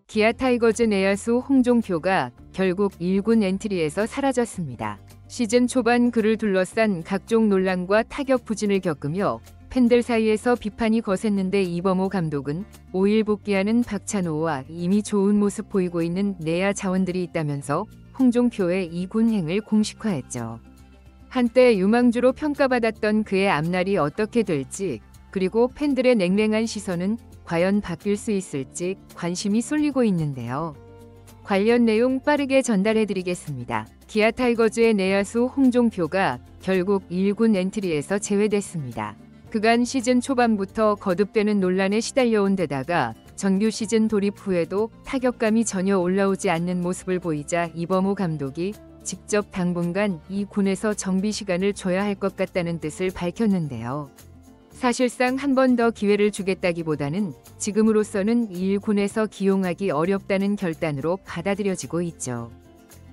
기아 타이거즈 내야수 홍종표가 결국 1군 엔트리에서 사라졌습니다. 시즌 초반 그를 둘러싼 각종 논란과 타격 부진을 겪으며 팬들 사이에서 비판이 거셌는데 이범호 감독은 5일 복귀하는 박찬호와 이미 좋은 모습 보이고 있는 내야 자원들이 있다면서 홍종표의 2군행을 공식화했죠. 한때 유망주로 평가받았던 그의 앞날이 어떻게 될지, 그리고 팬들의 냉랭한 시선은 과연 바뀔 수 있을지 관심이 쏠리고 있는데요. 관련 내용 빠르게 전달해드리겠습니다. 기아 타이거즈의 내야수 홍종표가 결국 1군 엔트리에서 제외됐습니다. 그간 시즌 초반부터 거듭되는 논란에 시달려온 데다가 정규 시즌 돌입 후에도 타격감이 전혀 올라오지 않는 모습을 보이자 이범호 감독이 직접 당분간 이 군에서 정비 시간을 줘야 할 것 같다는 뜻을 밝혔는데요. 사실상 한 번 더 기회를 주겠다기보다는 지금으로서는 1군에서 기용하기 어렵다는 결단으로 받아들여지고 있죠.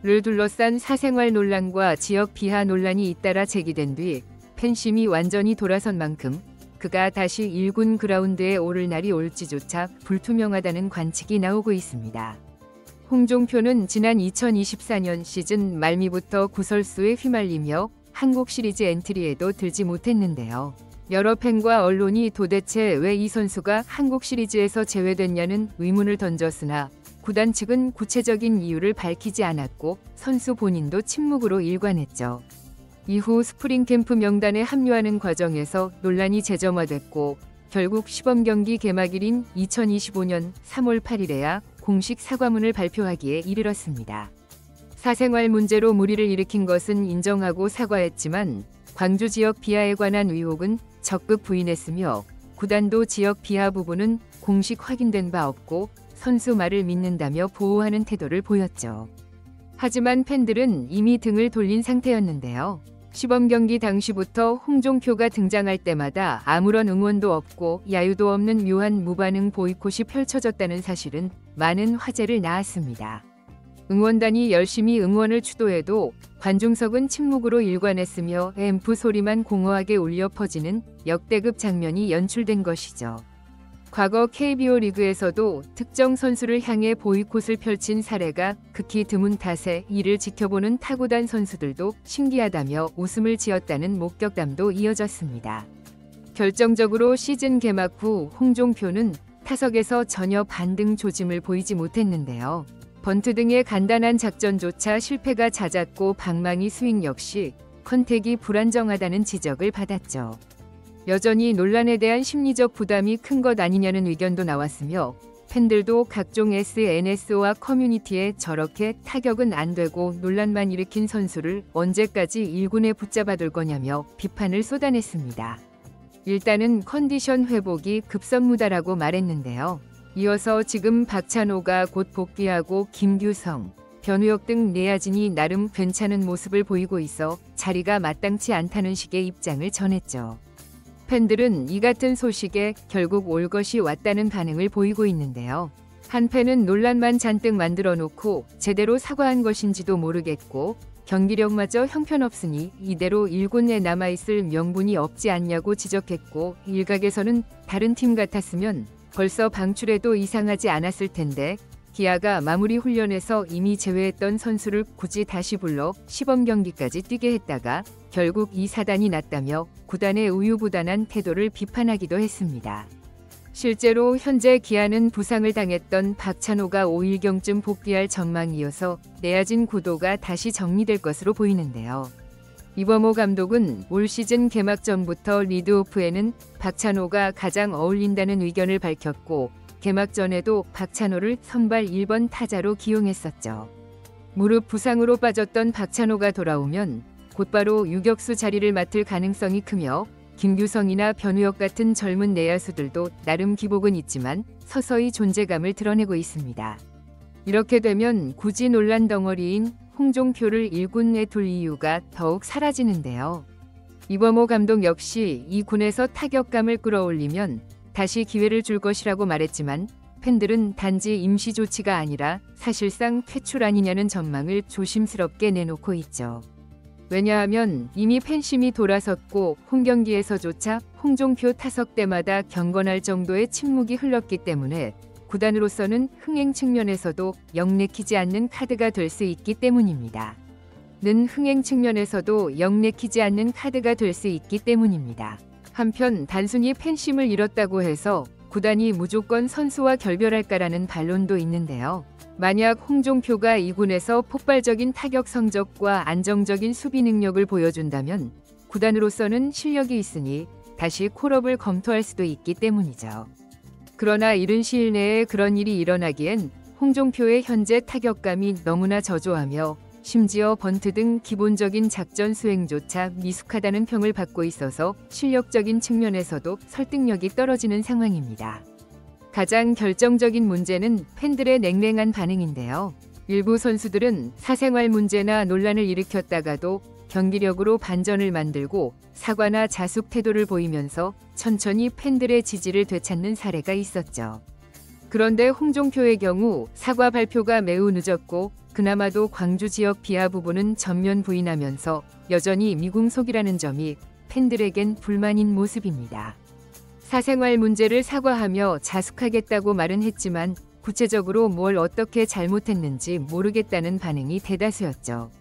를 둘러싼 사생활 논란과 지역 비하 논란이 잇따라 제기된 뒤 팬심이 완전히 돌아선 만큼 그가 다시 1군 그라운드에 오를 날이 올지조차 불투명하다는 관측이 나오고 있습니다. 홍종표는 지난 2024년 시즌 말미부터 구설수에 휘말리며 한국 시리즈 엔트리에도 들지 못했는데요. 여러 팬과 언론이 도대체 왜 이 선수가 한국 시리즈에서 제외됐냐는 의문을 던졌으나 구단 측은 구체적인 이유를 밝히지 않았고 선수 본인도 침묵으로 일관했죠. 이후 스프링 캠프 명단에 합류하는 과정에서 논란이 재점화됐고 결국 시범경기 개막일인 2025년 3월 8일에야 공식 사과문을 발표하기에 이르렀습니다. 사생활 문제로 물의를 일으킨 것은 인정하고 사과했지만 광주 지역 비하에 관한 의혹은 적극 부인했으며 구단도 지역 비하 부분은 공식 확인된 바 없고 선수 말을 믿는다며 보호하는 태도를 보였죠. 하지만 팬들은 이미 등을 돌린 상태였는데요. 시범 경기 당시부터 홍종표가 등장할 때마다 아무런 응원도 없고 야유도 없는 묘한 무반응 보이콧이 펼쳐졌다는 사실은 많은 화제를 낳았습니다. 응원단이 열심히 응원을 추도해도 관중석은 침묵으로 일관했으며 앰프 소리만 공허하게 울려 퍼지는 역대급 장면이 연출된 것이죠. 과거 KBO 리그에서도 특정 선수를 향해 보이콧을 펼친 사례가 극히 드문 탓에 이를 지켜보는 타구단 선수들도 신기하다며 웃음을 지었다는 목격담도 이어졌습니다. 결정적으로 시즌 개막 후 홍종표는 타석에서 전혀 반등 조짐을 보이지 못했는데요. 번트 등의 간단한 작전조차 실패가 잦았고 방망이 스윙 역시 컨택이 불안정하다는 지적을 받았죠. 여전히 논란에 대한 심리적 부담이 큰 것 아니냐는 의견도 나왔으며 팬들도 각종 SNS와 커뮤니티에 저렇게 타격은 안 되고 논란만 일으킨 선수를 언제까지 1군에 붙잡아둘 거냐며 비판을 쏟아냈습니다. 일단은 컨디션 회복이 급선무다라고 말했는데요. 이어서 지금 박찬호가 곧 복귀하고 김규성, 변우혁 등 내야진이 나름 괜찮은 모습을 보이고 있어 자리가 마땅치 않다는 식의 입장을 전했죠. 팬들은 이 같은 소식에 결국 올 것이 왔다는 반응을 보이고 있는데요. 한 팬은 논란만 잔뜩 만들어 놓고 제대로 사과한 것인지도 모르겠고 경기력마저 형편없으니 이대로 1군에 남아있을 명분이 없지 않냐고 지적했고 일각에서는 다른 팀 같았으면 벌써 방출해도 이상하지 않았을 텐데 기아가 마무리 훈련에서 이미 제외했던 선수를 굳이 다시 불러 시범 경기까지 뛰게 했다가 결국 이 사단이 났다며 구단의 우유부단한 태도를 비판하기도 했습니다. 실제로 현재 기아는 부상을 당했던 박찬호가 5일경쯤 복귀할 전망이어서 내야진 구도가 다시 정리될 것으로 보이는데요. 이범호 감독은 올 시즌 개막 전부터 리드오프에는 박찬호가 가장 어울린다는 의견을 밝혔고 개막 전에도 박찬호를 선발 1번 타자로 기용했었죠. 무릎 부상으로 빠졌던 박찬호가 돌아오면 곧바로 유격수 자리를 맡을 가능성이 크며 김규성이나 변우혁 같은 젊은 내야수들도 나름 기복은 있지만 서서히 존재감을 드러내고 있습니다. 이렇게 되면 굳이 논란 덩어리인 홍종표를 1군에 둘 이유가 더욱 사라지는데요. 이범호 감독 역시 이 군에서 타격감을 끌어올리면 다시 기회를 줄 것이라고 말했지만 팬들은 단지 임시 조치가 아니라 사실상 퇴출 아니냐는 전망을 조심스럽게 내놓고 있죠. 왜냐하면 이미 팬심이 돌아섰고 홈경기에서조차 홍종표 타석 때마다 경건할 정도의 침묵이 흘렀기 때문에 구단으로서는 흥행 측면에서도 영내키지 않는 카드가 될 수 있기 때문입니다. 는 흥행 측면에서도 영내키지 않는 카드가 될 수 있기 때문입니다. 한편 단순히 팬심을 잃었다고 해서 구단이 무조건 선수와 결별할까라는 반론도 있는데요. 만약 홍종표가 2군에서 폭발적인 타격 성적과 안정적인 수비 능력을 보여준다면 구단으로서는 실력이 있으니 다시 콜업을 검토할 수도 있기 때문이죠. 그러나 이른 시일 내에 그런 일이 일어나기엔 홍종표의 현재 타격감이 너무나 저조하며 심지어 번트 등 기본적인 작전 수행조차 미숙하다는 평을 받고 있어서 실력적인 측면에서도 설득력이 떨어지는 상황입니다. 가장 결정적인 문제는 팬들의 냉랭한 반응인데요. 일부 선수들은 사생활 문제나 논란을 일으켰다가도 경기력으로 반전을 만들고 사과나 자숙 태도를 보이면서 천천히 팬들의 지지를 되찾는 사례가 있었죠. 그런데 홍종표의 경우 사과 발표가 매우 늦었고 그나마도 광주 지역 비하 부분은 전면 부인하면서 여전히 미궁속이라는 점이 팬들에겐 불만인 모습입니다. 사생활 문제를 사과하며 자숙하겠다고 말은 했지만 구체적으로 뭘 어떻게 잘못했는지 모르겠다는 반응이 대다수였죠.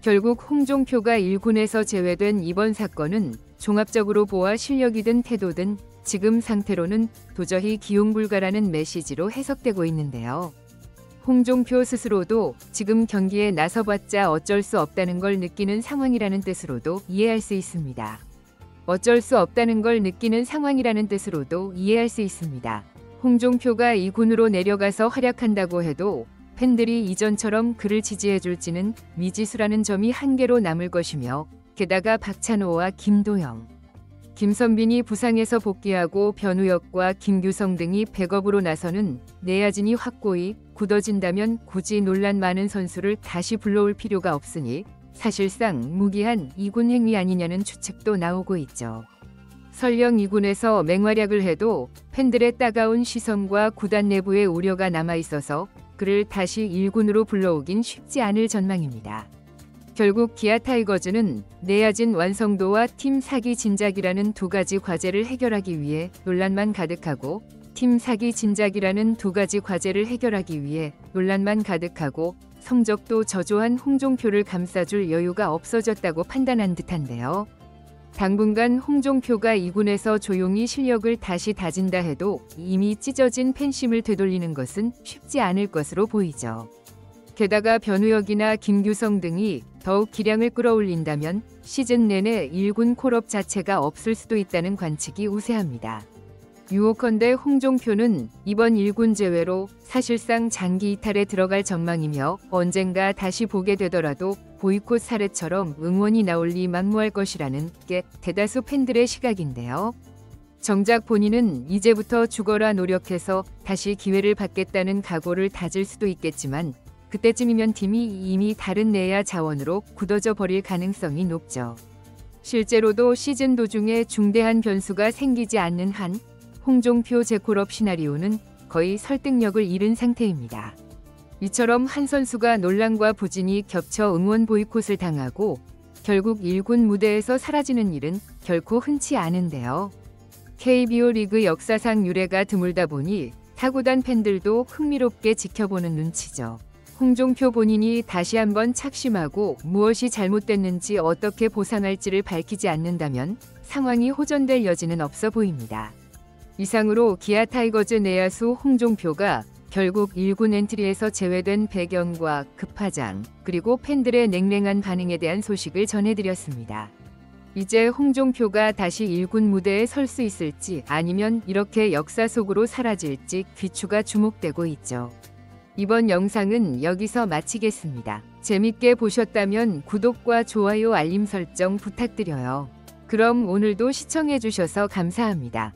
결국 홍종표가 1군에서 제외된 이번 사건은 종합적으로 보아 실력이든 태도든 지금 상태로는 도저히 기용 불가라는 메시지로 해석되고 있는데요. 홍종표 스스로도 지금 경기에 나서봤자 어쩔 수 없다는 걸 느끼는 상황이라는 뜻으로도 이해할 수 있습니다. 어쩔 수 없다는 걸 느끼는 상황이라는 뜻으로도 이해할 수 있습니다. 홍종표가 2군으로 내려가서 활약한다고 해도 팬들이 이전처럼 그를 지지해줄지는 미지수라는 점이 한계로 남을 것이며 게다가 박찬호와 김도영, 김선빈이 부상에서 복귀하고 변우혁과 김규성 등이 백업으로 나서는 내야진이 확고히 굳어진다면 굳이 논란 많은 선수를 다시 불러올 필요가 없으니 사실상 무기한 2군 행위 아니냐는 추측도 나오고 있죠. 설령 2군에서 맹활약을 해도 팬들의 따가운 시선과 구단 내부의 우려가 남아있어서 그를 다시 1군으로 불러오긴 쉽지 않을 전망입니다. 결국 기아 타이거즈는 내야진 완성도와 팀 사기 진작이라는 두 가지 과제를 해결하기 위해 논란만 가득하고 팀 사기 진작이라는 두 가지 과제를 해결하기 위해 논란만 가득하고 성적도 저조한 홍종표를 감싸줄 여유가 없어졌다고 판단한 듯한데요. 당분간 홍종표가 2군에서 조용히 실력을 다시 다진다 해도 이미 찢어진 팬심을 되돌리는 것은 쉽지 않을 것으로 보이죠. 게다가 변우혁이나 김규성 등이 더욱 기량을 끌어올린다면 시즌 내내 1군 콜업 자체가 없을 수도 있다는 관측이 우세합니다. 유혹컨대 홍종표는 이번 1군 제외로 사실상 장기 이탈에 들어갈 전망이며 언젠가 다시 보게 되더라도 보이콧 사례처럼 응원이 나올 리 만무할 것이라는 게 대다수 팬들의 시각인데요. 정작 본인은 이제부터 죽어라 노력해서 다시 기회를 받겠다는 각오를 다질 수도 있겠지만 그때쯤이면 팀이 이미 다른 내야 자원으로 굳어져 버릴 가능성이 높죠. 실제로도 시즌 도중에 중대한 변수가 생기지 않는 한 홍종표 재콜업 시나리오는 거의 설득력을 잃은 상태입니다. 이처럼 한 선수가 논란과 부진이 겹쳐 응원 보이콧을 당하고 결국 1군 무대에서 사라지는 일은 결코 흔치 않은데요. KBO 리그 역사상 유례가 드물다 보니 타구단 팬들도 흥미롭게 지켜보는 눈치죠. 홍종표 본인이 다시 한번 착심하고 무엇이 잘못됐는지 어떻게 보상할지를 밝히지 않는다면 상황이 호전될 여지는 없어 보입니다. 이상으로 기아 타이거즈 내야수 홍종표가 결국 1군 엔트리에서 제외된 배경과 급파장 그리고 팬들의 냉랭한 반응에 대한 소식을 전해드렸습니다. 이제 홍종표가 다시 1군 무대에 설 수 있을지 아니면 이렇게 역사 속으로 사라질지 귀추가 주목되고 있죠. 이번 영상은 여기서 마치겠습니다. 재밌게 보셨다면 구독과 좋아요 알림 설정 부탁드려요. 그럼 오늘도 시청해주셔서 감사합니다.